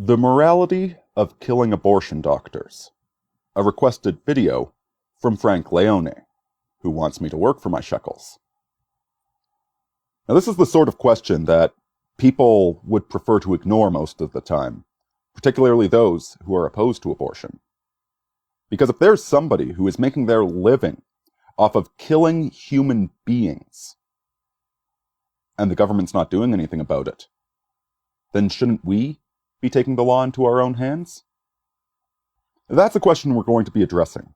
The Morality of Killing Abortion Doctors, a requested video from Frank Leone, who wants me to work for my shekels. Now, this is the sort of question that people would prefer to ignore most of the time, particularly those who are opposed to abortion. Because if there's somebody who is making their living off of killing human beings, and the government's not doing anything about it, then shouldn't we be taking the law into our own hands? That's a question we're going to be addressing.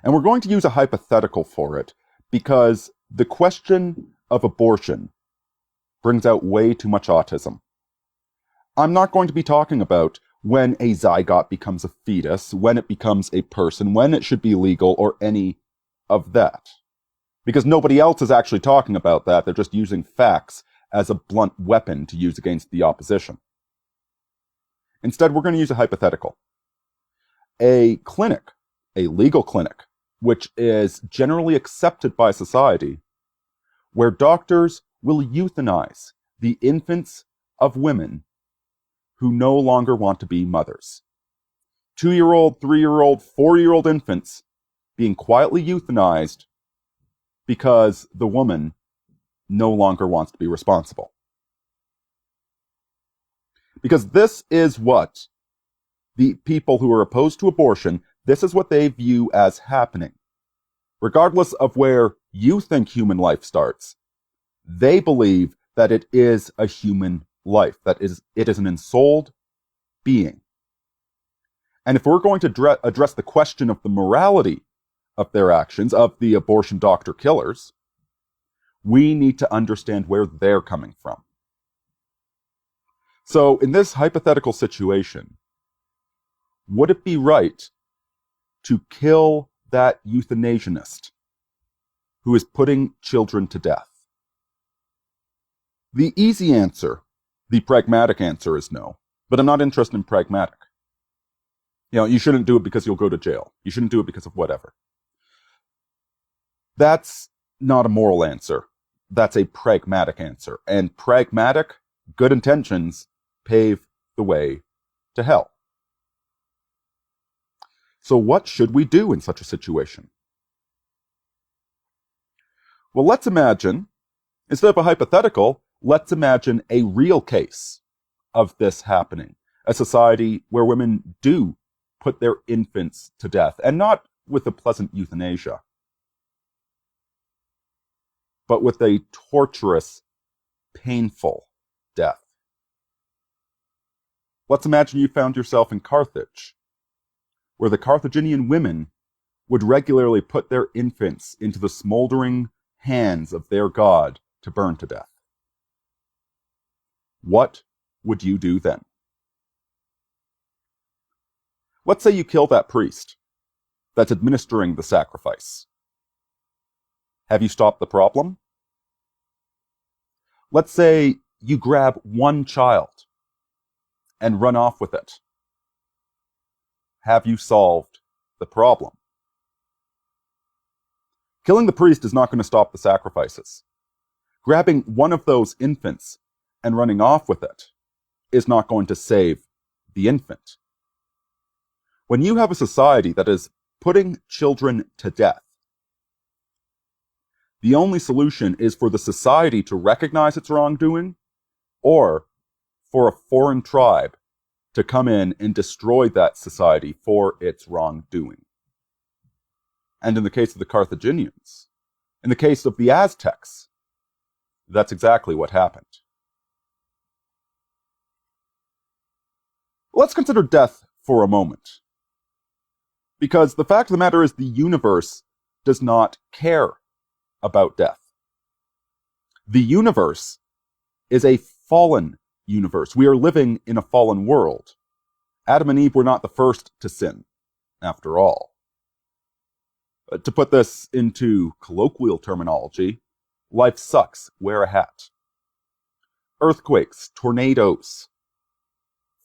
And we're going to use a hypothetical for it because the question of abortion brings out way too much autism. I'm not going to be talking about when a zygote becomes a fetus, when it becomes a person, when it should be legal, or any of that. Because nobody else is actually talking about that. They're just using facts as a blunt weapon to use against the opposition. Instead, we're going to use a hypothetical. A clinic, a legal clinic, which is generally accepted by society, where doctors will euthanize the infants of women who no longer want to be mothers. 2-year-old, 3-year-old, 4-year-old infants being quietly euthanized because the woman no longer wants to be responsible. Because this is what the people who are opposed to abortion, this is what they view as happening. Regardless of where you think human life starts, they believe that it is a human life, that it is an ensouled being. And if we're going to address the question of the morality of their actions, of the abortion doctor killers, we need to understand where they're coming from. So, in this hypothetical situation, would it be right to kill that euthanasianist who is putting children to death? The easy answer, the pragmatic answer, is no. But I'm not interested in pragmatic. You shouldn't do it because you'll go to jail. You shouldn't do it because of whatever. That's not a moral answer. That's a pragmatic answer. And pragmatic, good intentions pave the way to hell. So what should we do in such a situation? Well, let's imagine, instead of a hypothetical, let's imagine a real case of this happening. A society where women do put their infants to death, and not with a pleasant euthanasia, but with a torturous, painful death. Let's imagine you found yourself in Carthage, where the Carthaginian women would regularly put their infants into the smoldering hands of their god to burn to death. What would you do then? Let's say you kill that priest that's administering the sacrifice. Have you stopped the problem? Let's say you grab one child and run off with it. Have you solved the problem? Killing the priest is not going to stop the sacrifices. Grabbing one of those infants and running off with it is not going to save the infant. When you have a society that is putting children to death, the only solution is for the society to recognize its wrongdoing, or for a foreign tribe to come in and destroy that society for its wrongdoing. And in the case of the Carthaginians, in the case of the Aztecs, that's exactly what happened. Let's consider death for a moment. Because the fact of the matter is the universe does not care about death. The universe is a fallen universe. We are living in a fallen world. Adam and Eve were not the first to sin, after all. To put this into colloquial terminology, life sucks, wear a hat. Earthquakes, tornadoes,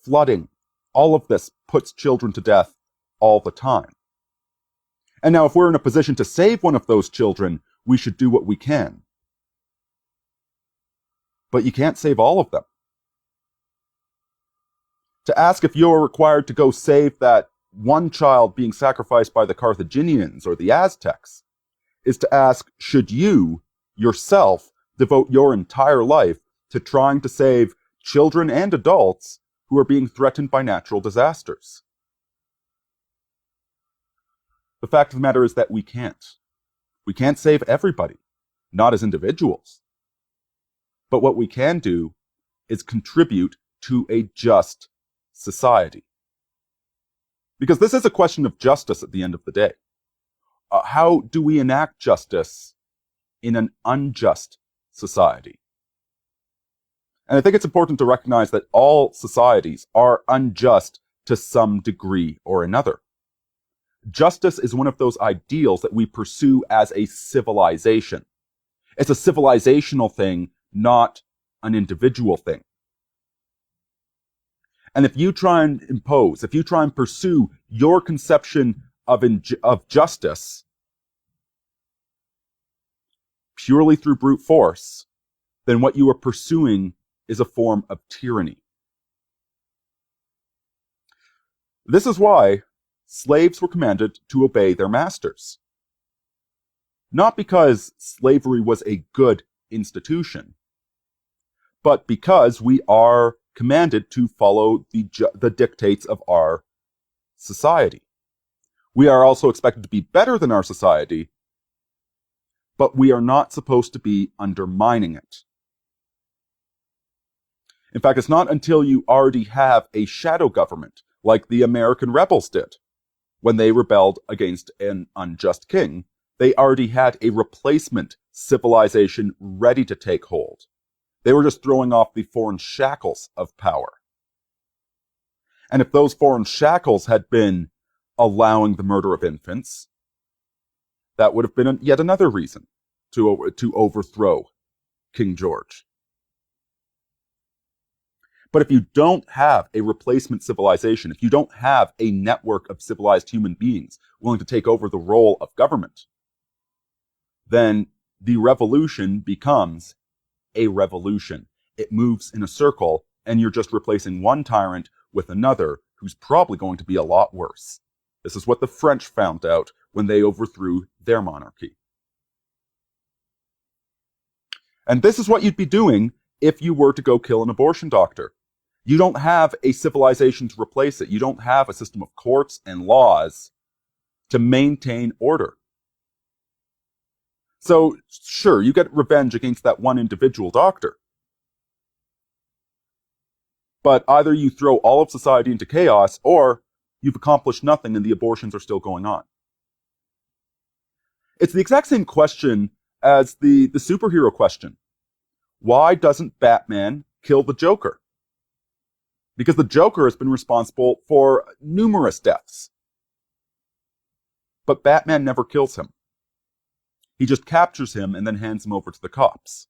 flooding, all of this puts children to death all the time. And now if we're in a position to save one of those children, we should do what we can. But you can't save all of them. To ask if you're required to go save that one child being sacrificed by the Carthaginians or the Aztecs is to ask, should you, yourself, devote your entire life to trying to save children and adults who are being threatened by natural disasters? The fact of the matter is that we can't. We can't save everybody, not as individuals. But what we can do is contribute to a just society. Because this is a question of justice at the end of the day. How do we enact justice in an unjust society? And I think it's important to recognize that all societies are unjust to some degree or another. Justice is one of those ideals that we pursue as a civilization. It's a civilizational thing, not an individual thing. And if you try and impose, if you try and pursue your conception of justice purely through brute force, then what you are pursuing is a form of tyranny. This is why slaves were commanded to obey their masters. Not because slavery was a good institution, but because we are commanded to follow the dictates of our society. We are also expected to be better than our society, but we are not supposed to be undermining it. In fact, it's not until you already have a shadow government, like the American rebels did, when they rebelled against an unjust king, they already had a replacement civilization ready to take hold. They were just throwing off the foreign shackles of power. And if those foreign shackles had been allowing the murder of infants, that would have been yet another reason to overthrow King George. But if you don't have a replacement civilization, if you don't have a network of civilized human beings willing to take over the role of government, then the revolution becomes a revolution. It moves in a circle, and you're just replacing one tyrant with another who's probably going to be a lot worse. This is what the French found out when they overthrew their monarchy. And this is what you'd be doing if you were to go kill an abortion doctor. You don't have a civilization to replace it. You don't have a system of courts and laws to maintain order. So, sure, you get revenge against that one individual doctor. But either you throw all of society into chaos, or you've accomplished nothing and the abortions are still going on. It's the exact same question as the superhero question. Why doesn't Batman kill the Joker? Because the Joker has been responsible for numerous deaths. But Batman never kills him. He just captures him and then hands him over to the cops.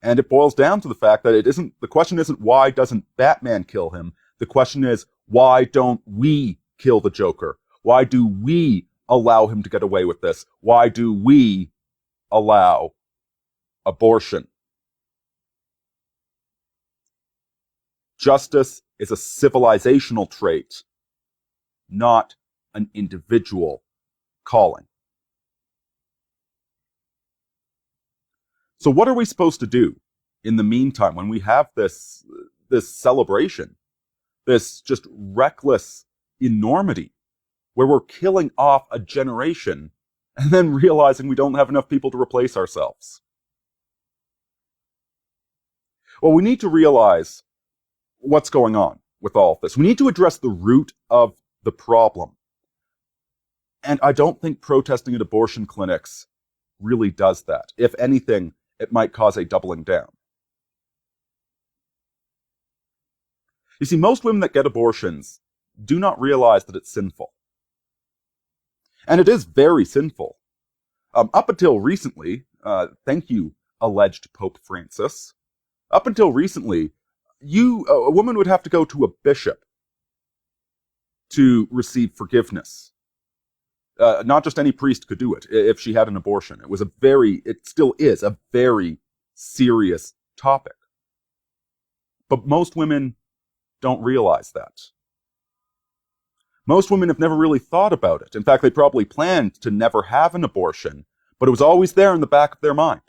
And it boils down to the fact that the question isn't why doesn't Batman kill him? The question is, why don't we kill the Joker? Why do we allow him to get away with this? Why do we allow abortion? Justice is a civilizational trait, not an individual calling. So what are we supposed to do in the meantime when we have this celebration, this just reckless enormity, where we're killing off a generation and then realizing we don't have enough people to replace ourselves? Well, we need to realize what's going on with all of this. We need to address the root of the problem. And I don't think protesting at abortion clinics really does that. If anything, it might cause a doubling down. You see, most women that get abortions do not realize that it's sinful. And it is very sinful. Up until recently, thank you, alleged Pope Francis, up until recently, a woman would have to go to a bishop to receive forgiveness. Not just any priest could do it if she had an abortion. It still is a very serious topic. But most women don't realize that. Most women have never really thought about it. In fact, they probably planned to never have an abortion, but it was always there in the back of their mind.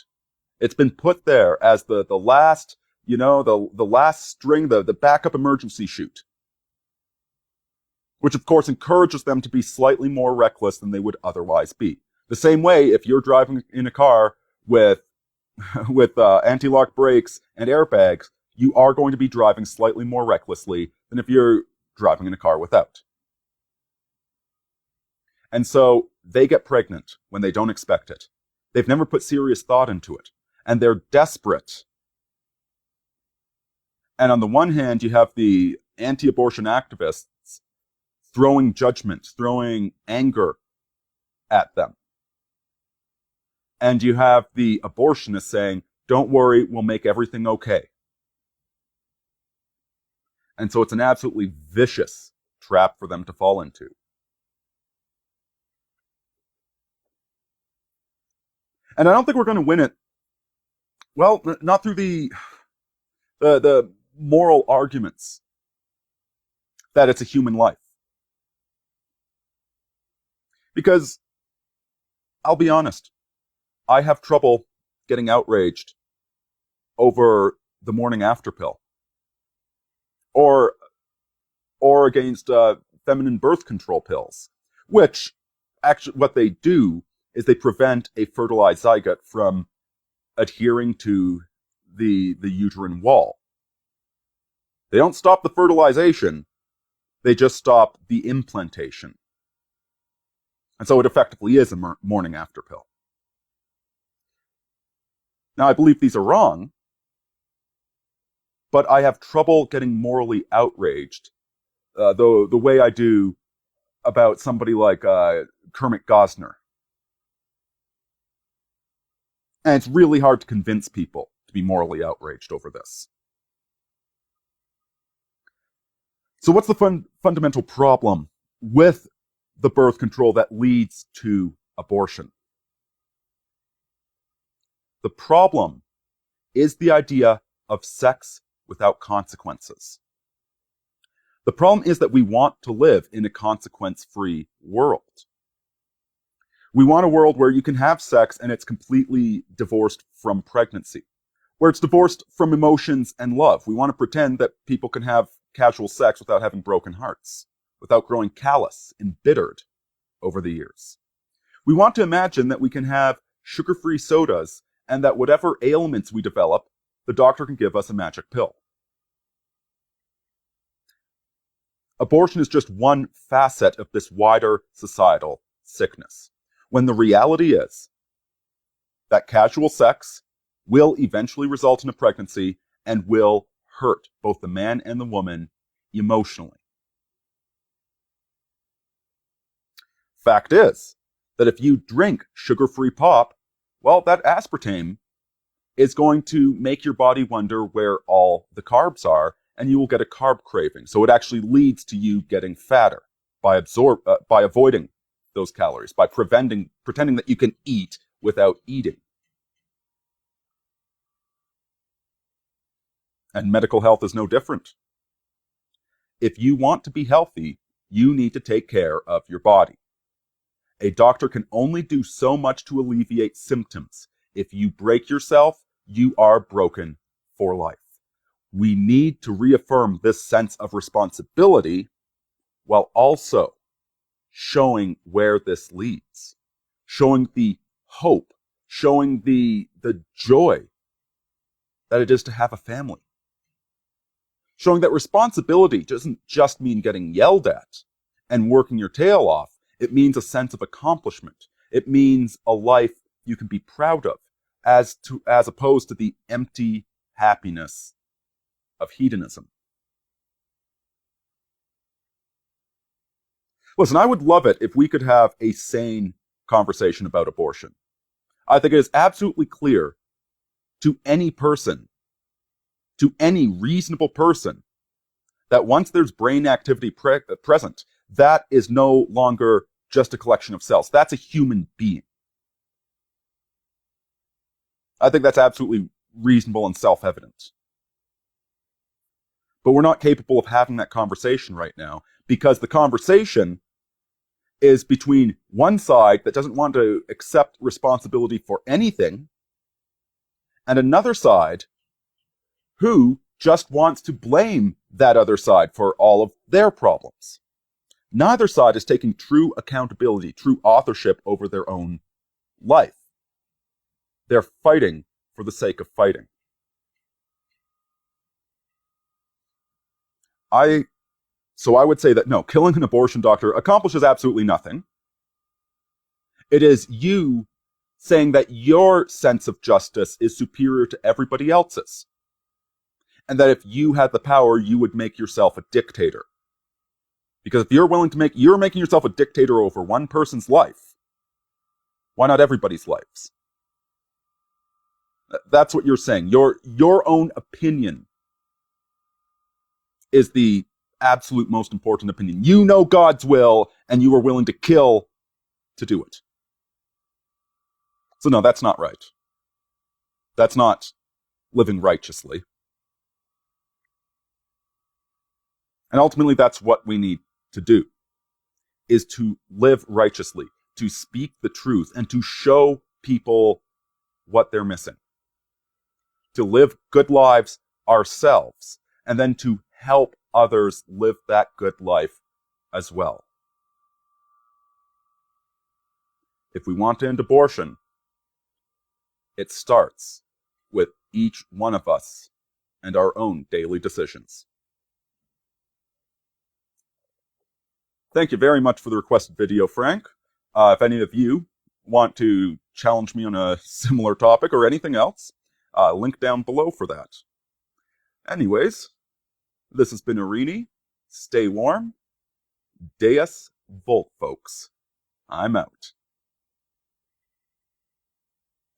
It's been put there as the last, the last string, the backup emergency chute, which of course encourages them to be slightly more reckless than they would otherwise be. The same way, if you're driving in a car with anti-lock brakes and airbags, you are going to be driving slightly more recklessly than if you're driving in a car without. And so they get pregnant when they don't expect it. They've never put serious thought into it. And they're desperate. And on the one hand, you have the anti-abortion activists throwing judgment, throwing anger at them. And you have the abortionists saying, don't worry, we'll make everything okay. And so it's an absolutely vicious trap for them to fall into. And I don't think we're going to win it. Well, not through the moral arguments that it's a human life. Because, I'll be honest, I have trouble getting outraged over the morning after pill. Or against feminine birth control pills, which actually what they do is they prevent a fertilized zygote from adhering to the uterine wall. They don't stop the fertilization, they just stop the implantation. And so it effectively is a morning after pill. Now, I believe these are wrong, but I have trouble getting morally outraged the way I do about somebody like Kermit Gosnell. And it's really hard to convince people to be morally outraged over this. So what's the fundamental problem with the birth control that leads to abortion? The problem is the idea of sex without consequences. The problem is that we want to live in a consequence-free world. We want a world where you can have sex and it's completely divorced from pregnancy, where it's divorced from emotions and love. We want to pretend that people can have casual sex without having broken hearts, without growing callous, embittered over the years. We want to imagine that we can have sugar-free sodas and that whatever ailments we develop, the doctor can give us a magic pill. Abortion is just one facet of this wider societal sickness, when the reality is that casual sex will eventually result in a pregnancy and will hurt both the man and the woman emotionally. Fact is that if you drink sugar-free pop, well, that aspartame is going to make your body wonder where all the carbs are, and you will get a carb craving. So it actually leads to you getting fatter by avoiding those calories, by pretending that you can eat without eating. And medical health is no different. If you want to be healthy, you need to take care of your body. A doctor can only do so much to alleviate symptoms. If you break yourself, you are broken for life. We need to reaffirm this sense of responsibility while also showing where this leads, showing the hope, showing the joy that it is to have a family, showing that responsibility doesn't just mean getting yelled at and working your tail off. It means a sense of accomplishment. It means a life you can be proud of, as opposed to the empty happiness of hedonism. Listen, I would love it if we could have a sane conversation about abortion. I think it is absolutely clear to any person, to any reasonable person, that once there's brain activity present, that is no longer just a collection of cells. That's a human being. I think that's absolutely reasonable and self-evident. But we're not capable of having that conversation right now because the conversation is between one side that doesn't want to accept responsibility for anything and another side who just wants to blame that other side for all of their problems. Neither side is taking true accountability, true authorship over their own life. They're fighting for the sake of fighting. So I would say that no, killing an abortion doctor accomplishes absolutely nothing. It is you saying that your sense of justice is superior to everybody else's. And that if you had the power, you would make yourself a dictator. Because if you're willing to you're making yourself a dictator over one person's life, why not everybody's lives? That's what you're saying. Your own opinion is the absolute most important opinion. You know God's will, and you are willing to kill to do it. So no, that's not right. That's not living righteously. And ultimately, that's what we need to do, is to live righteously, to speak the truth, and to show people what they're missing. To live good lives ourselves, and then to help others live that good life as well. If we want to end abortion, it starts with each one of us and our own daily decisions. Thank you very much for the requested video, Frank. If any of you want to challenge me on a similar topic or anything else, link down below for that. Anyways, this has been Aurini. Stay warm. Deus Volt, folks. I'm out.